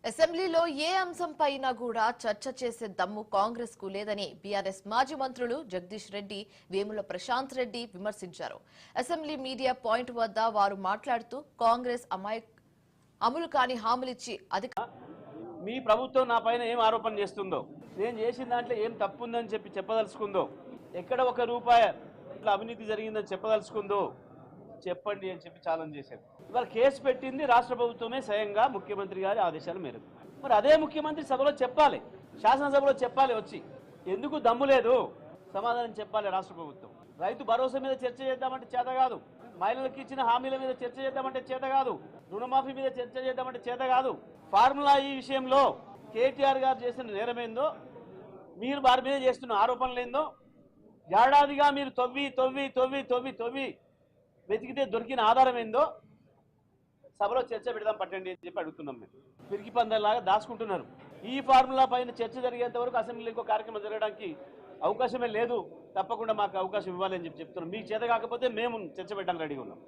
అసెంబ్లీలో ఏ అంశంపైనా కూడా చర్చ చేసే దమ్ము కాంగ్రెస్ కు లేదని బీఆర్ఎస్ మాజీ మంత్రులు జగదీష్ రెడ్డి, వేముల ప్రశాంత్ రెడ్డి విమర్శించారు. అసెంబ్లీ మీడియా పాయింట్ వద్ద వారు మాట్లాడుతూ కాంగ్రెస్ అమలు కాని హామీలిచ్చి మీ ప్రభుత్వం నా పైన ఏం ఆరోపణ చేస్తుందో, నేను చేసిన దాంట్లో ఏం తప్పు ఉందని చెప్పదలుచుకుందో, ఎక్కడ ఒక రూపాయి అవినీతి జరిగిందని చెప్పదలుచుకుందో చెప్పండి అని చెప్పి ఛాలెంజ్ చేశారు. ఇవాళ కేసు పెట్టింది రాష్ట్ర ప్రభుత్వమే స్వయంగా ముఖ్యమంత్రి గారి ఆదేశాల మేరకు. మరి అదే ముఖ్యమంత్రి సభలో చెప్పాలి, శాసనసభలో చెప్పాలి, వచ్చి ఎందుకు దమ్ము లేదు సమాధానం చెప్పాలి రాష్ట్ర ప్రభుత్వం. రైతు భరోసా మీద చర్చ చేద్దామంటే చేత కాదు, మహిళలకు ఇచ్చిన హామీల మీద చర్చ చేద్దామంటే చేత కాదు, రుణమాఫీ మీద చర్చ చేద్దామంటే చేత కాదు. ఫార్ములా ఈ విషయంలో కేటీఆర్ గారు చేసిన నేరం ఏందో, మీరు వారి మీద చేస్తున్న ఆరోపణలు ఏందో ఏడాదిగా మీరు తవ్వి తవ్వి తవ్వి తవ్వి తవ్వి వెతికితే దొరికిన ఆధారం ఏందో సభలో చర్చ పెడదాం పట్టండి అని చెప్పి అడుగుతున్నాం. మేము పిరికి పందలాగా దాచుకుంటున్నారు. ఈ ఫార్ములా పైన చర్చ జరిగేంత వరకు అసెంబ్లీలో ఇంకో కార్యక్రమం జరగడానికి అవకాశమే లేదు. తప్పకుండా మాకు అవకాశం ఇవ్వాలని చెప్పి చెప్తున్నాం. మీకు చేత కాకపోతే మేము చర్చ పెట్టడానికి రెడీగా ఉన్నాం.